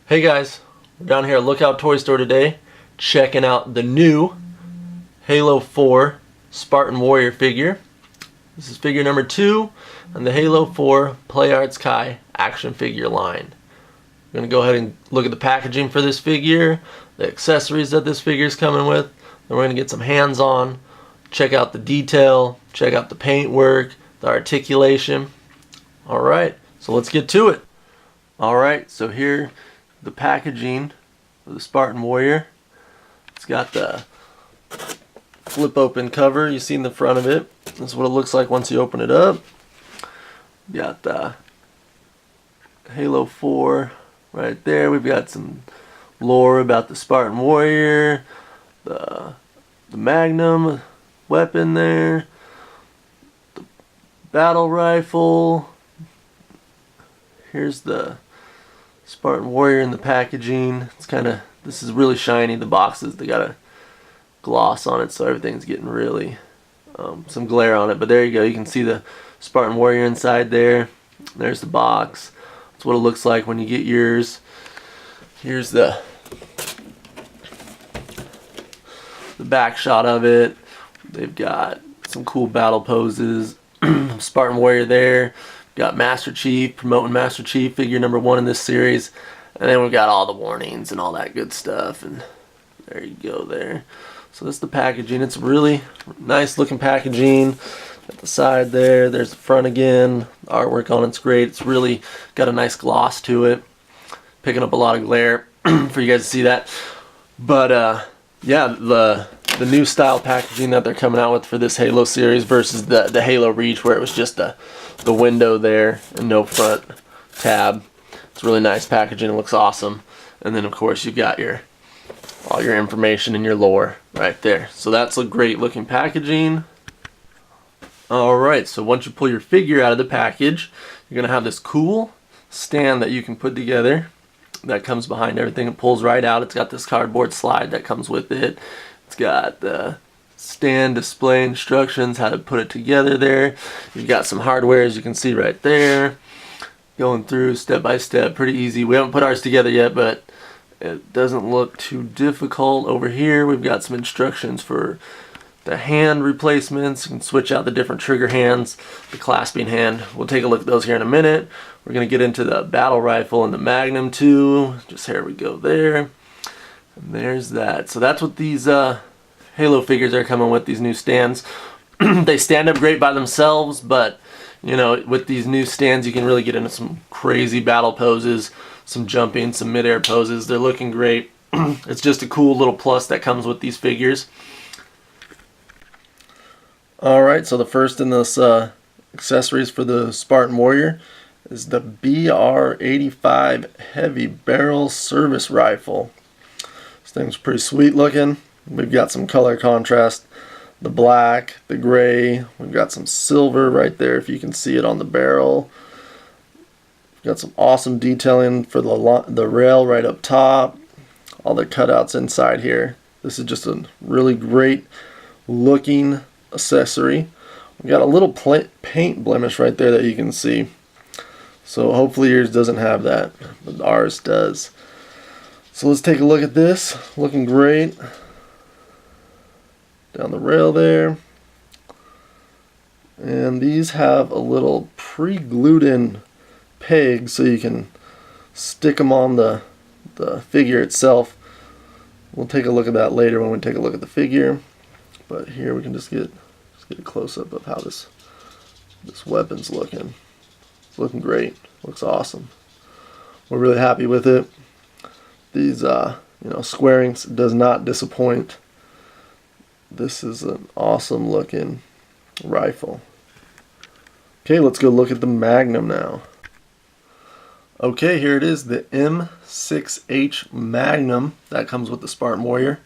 Hey guys, we're down here at Lookout Toy Store today, checking out the new Halo 4 Spartan Warrior figure. This is figure number 2 on the Halo 4 Play Arts Kai action figure line. We're going to go ahead and look at the packaging for this figure, the accessories that this figure is coming with, then we're going to get some hands-on, check out the detail, check out the paint work, the articulation. Alright, so let's get to it. Alright, so here the packaging of the Spartan Warrior. It's got the flip open cover you see in the front of it. This is what it looks like once you open it up. You got the Halo 4 right there. We've got some lore about the Spartan Warrior, the Magnum weapon there, the battle rifle. Here's the Spartan Warrior in the packaging. It's this is really shiny. The boxes, they got a gloss on it, so everything's getting really some glare on it. But there you go. You can see the Spartan Warrior inside there. There's the box. That's what it looks like when you get yours. Here's the back shot of it. They've got some cool battle poses. Spartan Warrior there. Got Master Chief, promoting Master Chief, figure number 1 in this series. And then we've got all the warnings and all that good stuff. And there you go there. So that's the packaging. It's really nice looking packaging. At the side there, there's the front again. The artwork on it's great. It's really got a nice gloss to it. Picking up a lot of glare for you guys to see that. But yeah, the new style packaging that they're coming out with for this Halo series versus the Halo Reach, where it was just the window there and no front tab. It's really nice packaging. It looks awesome. And then of course you've got all your information and your lore right there. So that's a great looking packaging. Alright, so once you pull your figure out of the package, you're going to have this cool stand that you can put together that comes behind everything. It pulls right out. It's got this cardboard slide that comes with it. It's got the stand display instructions, how to put it together there. You've got some hardware, as you can see right there. Going through step by step, pretty easy. We haven't put ours together yet, but it doesn't look too difficult. Over here we've got some instructions for the hand replacements. You can switch out the different trigger hands, the clasping hand. We'll take a look at those here in a minute. We're going to get into the battle rifle and the Magnum too. Just here we go there. And there's that. So that's what these Halo figures are coming with, these new stands. They stand up great by themselves, but you know, with these new stands you can really get into some crazy battle poses, some jumping, some mid-air poses. They're looking great. It's just a cool little plus that comes with these figures. Alright, so the first in this accessories for the Spartan Warrior is the BR-85 Heavy Barrel Service Rifle. This thing's pretty sweet looking. We've got some color contrast, the black, the gray. We've got some silver right there if you can see it on the barrel. We've got some awesome detailing for the rail right up top. All the cutouts inside here. This is just a really great looking accessory. We've got a little paint blemish right there that you can see. So hopefully yours doesn't have that, but ours does. So let's take a look at this. Looking great. Down the rail there. And these have a little pre-glued in peg so you can stick them on the figure itself. We'll take a look at that later when we take a look at the figure. But here we can just get a close-up of how this weapon's looking. It's looking great. Looks awesome. We're really happy with it. These squaring does not disappoint. This is an awesome looking rifle. Okay, let's go look at the Magnum now. Okay, here it is, the M6H Magnum that comes with the Spartan Warrior.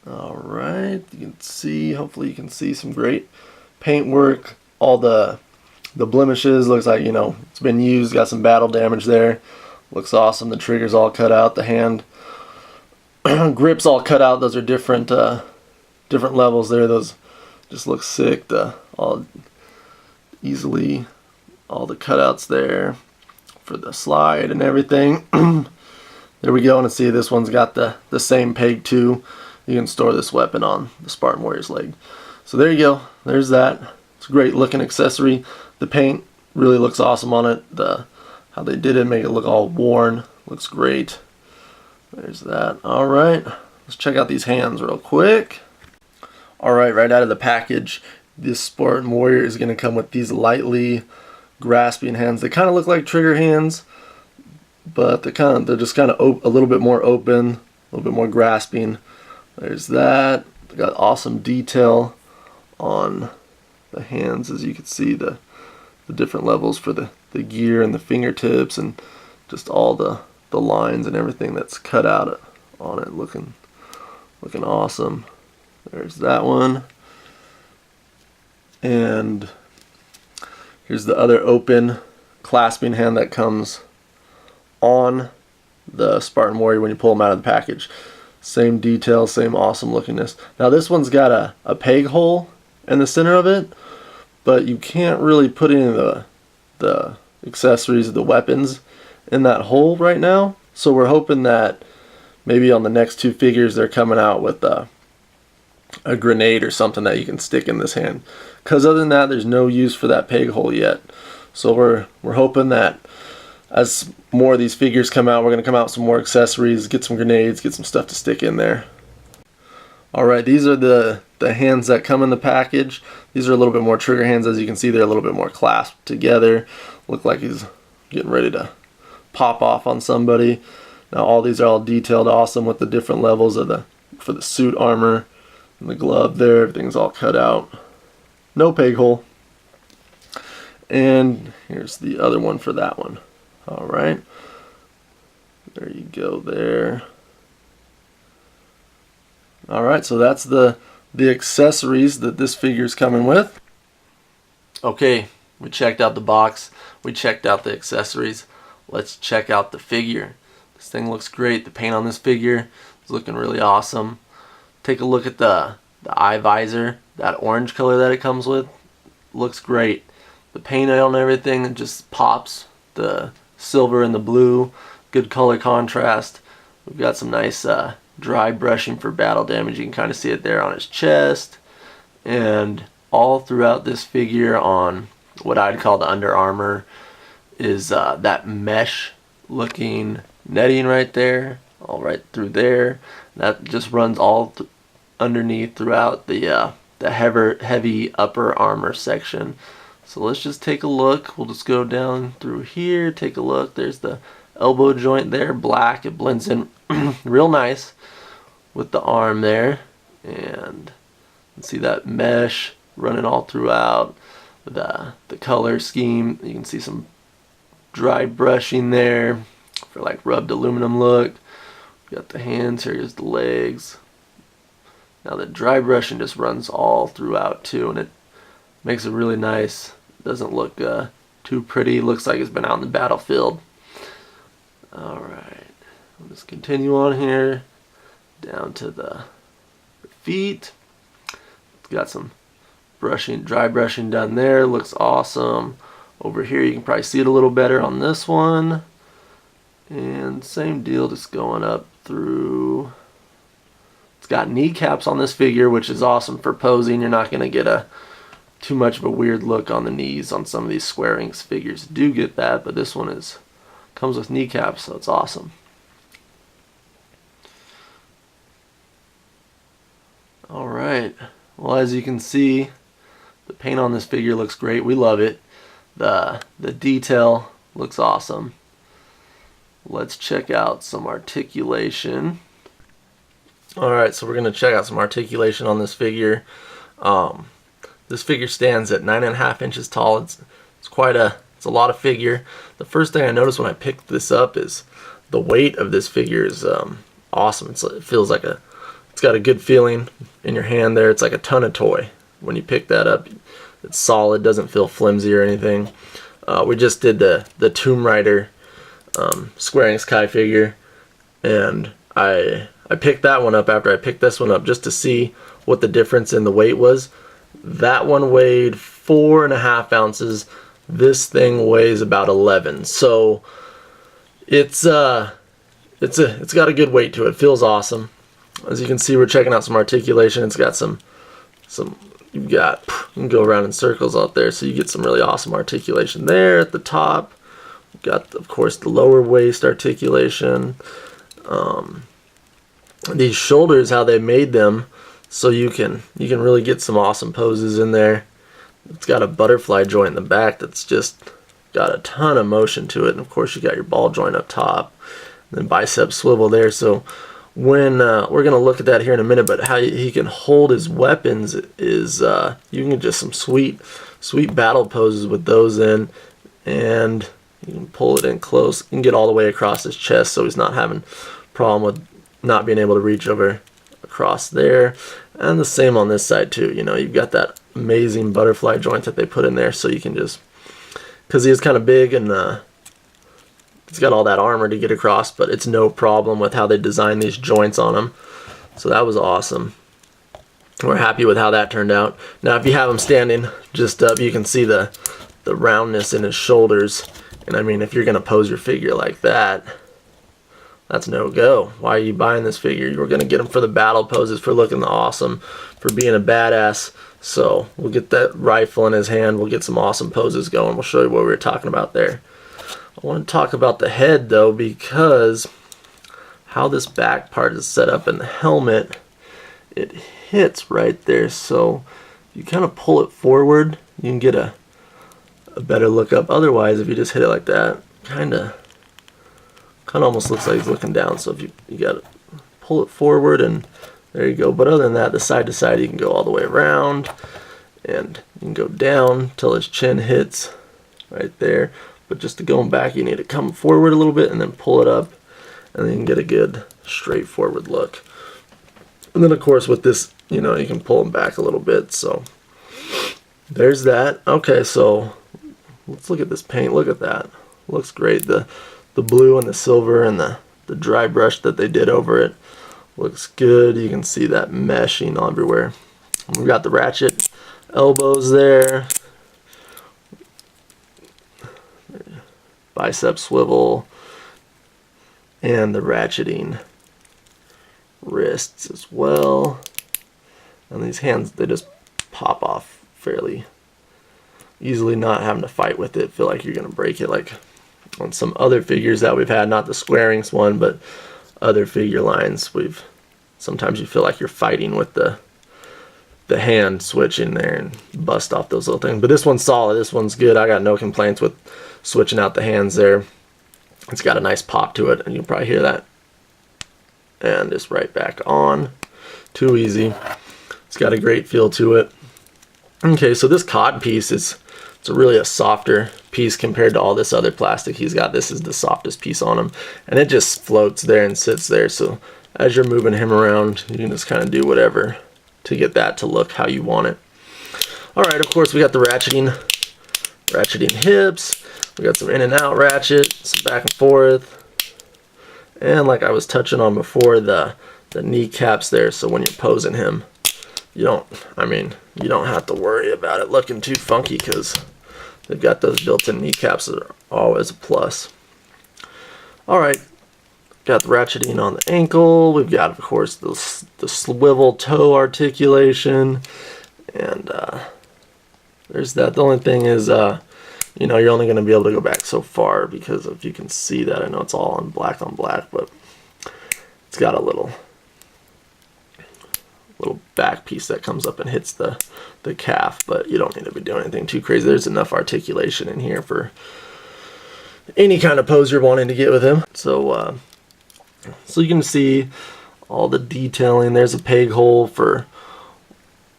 Alright, you can see, hopefully you can see some great paint work. All the blemishes, looks like, it's been used, got some battle damage there. Looks awesome. The trigger's all cut out, the hand grips all cut out. Those are different levels there. Those just look sick. All the cutouts there for the slide and everything. There we go, and see this one's got the same peg too. You can store this weapon on the Spartan Warrior's leg. So there you go, there's that. It's a great looking accessory. The paint really looks awesome on it. How they did it, make it look all worn, looks great. There's that. Alright, let's check out these hands real quick. Alright, right out of the package, this Spartan Warrior is going to come with these lightly grasping hands. They kind of look like trigger hands, but they're just kind of a little bit more open, a little bit more grasping. There's that. They got awesome detail on the hands, as you can see the different levels for the gear and the fingertips, and just all the lines and everything that's cut out on it, looking awesome. There's that one, and here's the other open clasping hand that comes on the Spartan Warrior when you pull them out of the package. Same detail, same awesome lookingness. Now this one's got a peg hole in the center of it, but you can't really put any of the accessories, the weapons, in that hole right now. So we're hoping that maybe on the next two figures they're coming out with a grenade or something that you can stick in this hand. Because other than that, there's no use for that peg hole yet. So we're hoping that as more of these figures come out, we're going to come out with some more accessories, get some grenades, get some stuff to stick in there. Alright, these are the hands that come in the package. These are a little bit more trigger hands. As you can see, they're a little bit more clasped together. Look like he's getting ready to pop off on somebody. Now all these are all detailed awesome with the different levels of for the suit armor and the glove there. Everything's all cut out. No peg hole. And here's the other one for that one. Alright. There you go there. Alright, so that's the accessories that this figure is coming with. Okay, we checked out the box. We checked out the accessories. Let's check out the figure. This thing looks great. The paint on this figure is looking really awesome. Take a look at the eye visor. That orange color that it comes with looks great. The paint on everything, it just pops. The silver and the blue, good color contrast. We've got some nice dry brushing for battle damage. You can kind of see it there on his chest, and all throughout this figure on what I'd call the under armor is that mesh looking netting right there, all right through there. That just runs all underneath throughout the heavy upper armor section. So let's just take a look. We'll just go down through here, take a look. There's the elbow joint there, black. It blends in real nice with the arm there. And you can see that mesh running all throughout. The color scheme, you can see some dry brushing there for like rubbed aluminum look. We got the hands, here's the legs. Now the dry brushing just runs all throughout too, and it makes it really nice. Doesn't look too pretty. Looks like it's been out in the battlefield. Alright, let's continue on here down to the feet. It's got some brushing, dry brushing done there. Looks awesome. Over here you can probably see it a little better on this one. And same deal, just going up through. It's got kneecaps on this figure, which is awesome for posing. You're not going to get too much of a weird look on the knees on some of these Square Inks figures. Do get that, but this one comes with kneecaps, so it's awesome. Alright, well, as you can see, the paint on this figure looks great. We love it. The detail looks awesome. Let's check out some articulation. Alright, so we're going to check out some articulation on this figure. This figure stands at 9.5 inches tall. It's a lot of figure. The first thing I noticed when I picked this up is the weight of this figure is awesome. It feels like it's got a good feeling in your hand there. It's like a ton of toy. When you pick that up, it's solid, doesn't feel flimsy or anything. We just did the Tomb Raider Square Inks Kai figure, and I picked that one up after I picked this one up just to see what the difference in the weight was. That one weighed 4.5 ounces. This thing weighs about 11. So it's it's got a good weight to it. Feels awesome. As you can see, we're checking out some articulation. It's got some you can go around in circles out there, so you get some really awesome articulation there at the top. We've got, of course, the lower waist articulation. These shoulders, how they made them, so you can really get some awesome poses in there. It's got a butterfly joint in the back that's just got a ton of motion to it, and of course you got your ball joint up top, and then bicep swivel there. So when we're gonna look at that here in a minute, but how he can hold his weapons is you can get just some sweet battle poses with those in, and you can pull it in close. You can get all the way across his chest, so he's not having a problem with not being able to reach over across there. And the same on this side too. You know, you've got that amazing butterfly joint that they put in there, so you can just, because he is kind of big and he's got all that armor to get across, but it's no problem with how they designed these joints on him. So that was awesome. We're happy with how that turned out. Now if you have him standing just up, you can see the roundness in his shoulders. And I mean, if you're gonna pose your figure like that, that's no go. Why are you buying this figure? You're gonna get him for the battle poses, for looking awesome, for being a badass. So we'll get that rifle in his hand. We'll get some awesome poses going. We'll show you what we were talking about there. I want to talk about the head though, because how this back part is set up in the helmet, it hits right there. So you kind of pull it forward, you can get a better look up. Otherwise, if you just hit it like that, kind of almost looks like he's looking down. So if you got to pull it forward, and there you go. But other than that, the side to side, you can go all the way around, and you can go down till his chin hits right there. But just to go back, you need to come forward a little bit and then pull it up, and then you can get a good straightforward look. And then of course with this, you know, you can pull them back a little bit. So there's that. Okay, so let's look at this paint. Look at that. Looks great. The blue and the silver and the dry brush that they did over it looks good. You can see that meshing everywhere. And we've got the ratchet elbows there. Bicep swivel, and the ratcheting wrists as well. And these hands, they just pop off fairly easily, not having to fight with it, feel like you're going to break it like on some other figures that we've had, not the Squarings one, but other figure lines. Sometimes you feel like you're fighting with the hand switch in there and bust off those little things. But this one's solid. This one's good. I got no complaints with switching out the hands there. It's got a nice pop to it, and you'll probably hear that. And it's right back on. Too easy. It's got a great feel to it. Okay, so this cod piece it's really a softer piece compared to all this other plastic he's got. This is the softest piece on him, and it just floats there and sits there. So as you're moving him around, you can just kind of do whatever to get that to look how you want it. Alright, of course we got the ratcheting hips. We got some in and out ratchet, some back and forth. And like I was touching on before, the kneecaps there, so when you're posing him, you don't have to worry about it looking too funky, because they've got those built-in kneecaps that are always a plus. Alright, got the ratcheting on the ankle. We've got, of course, the swivel toe articulation, and there's that. The only thing is, you know, you're only going to be able to go back so far, because if you can see that, I know it's all on black, but it's got a little back piece that comes up and hits the calf, but you don't need to be doing anything too crazy. There's enough articulation in here for any kind of pose you're wanting to get with him. So you can see all the detailing. There's a peg hole for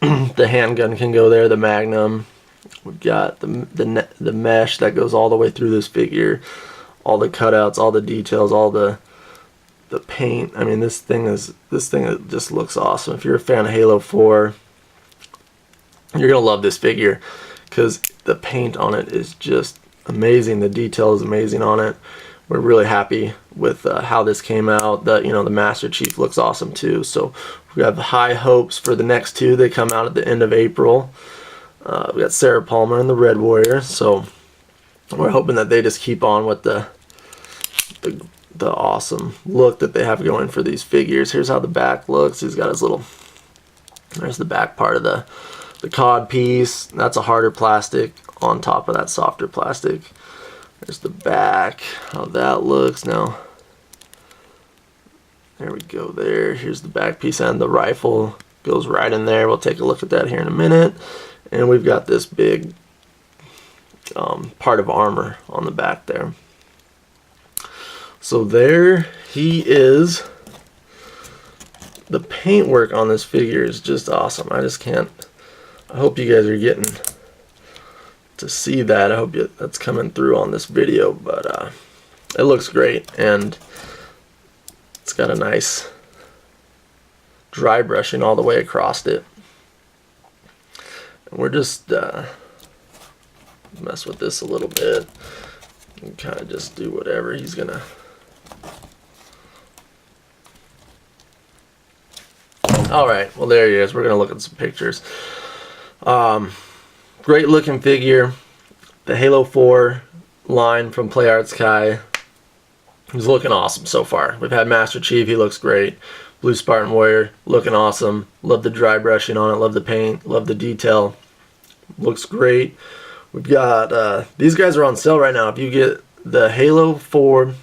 the handgun can go there, the Magnum. We've got the mesh that goes all the way through this figure, all the cutouts, all the details, all the paint. I mean, this thing just looks awesome. If you're a fan of Halo 4, you're gonna love this figure, because the paint on it is just amazing. The detail is amazing on it. We're really happy with how this came out. The Master Chief looks awesome too. So we have high hopes for the next two. They come out at the end of April. We got Sarah Palmer and the Red Warrior. So we're hoping that they just keep on with the the awesome look that they have going for these figures. Here's how the back looks. He's got his little, there's the back part of the cod piece. That's a harder plastic on top of that softer plastic. There's the back, how that looks. Now, there we go there. Here's the back piece, and the rifle goes right in there. We'll take a look at that here in a minute. And we've got this big part of armor on the back there. So there he is. The paintwork on this figure is just awesome. I just can't, I hope you guys are getting to see that. I hope that's coming through on this video, but it looks great, and it's got a nice dry brushing all the way across it. And we're just mess with this a little bit and kind of just do whatever he's gonna. Alright, well there he is. We're gonna look at some pictures. Great looking figure. The Halo 4 line from Play Arts Kai. He's looking awesome so far. We've had Master Chief, he looks great. Blue Spartan Warrior, looking awesome. Love the dry brushing on it, love the paint, love the detail. Looks great. We've got, these guys are on sale right now. If you get the Halo 4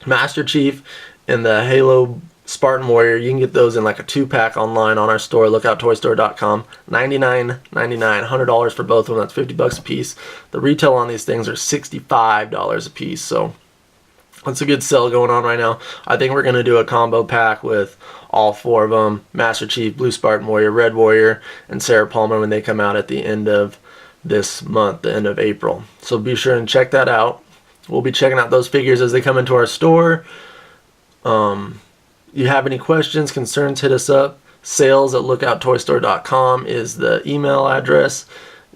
Master Chief and the Halo Spartan Warrior, you can get those in like a 2-pack online on our store, lookouttoystore.com. $99.99, $100 for both of them. That's $50 a piece. The retail on these things are $65 a piece, so that's a good sale going on right now. I think we're going to do a combo pack with all 4 of them, Master Chief, Blue Spartan Warrior, Red Warrior, and Sarah Palmer when they come out at the end of this month, the end of April. So be sure and check that out. We'll be checking out those figures as they come into our store. You have any questions, concerns, hit us up. sales@lookouttoystore.com is the email address.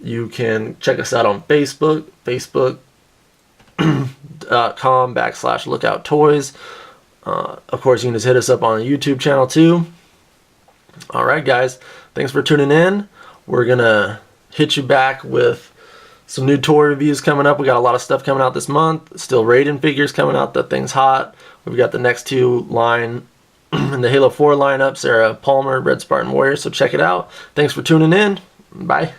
You can check us out on Facebook, facebook.com/lookouttoys. Of course, you can just hit us up on the YouTube channel too. Alright guys, thanks for tuning in. We're going to hit you back with some new toy reviews coming up. We got a lot of stuff coming out this month. Still Raiden figures coming out. That thing's hot. We've got the next 2 line in the Halo 4 lineup, Sarah Palmer, Red Spartan Warrior. So check it out. Thanks for tuning in. Bye.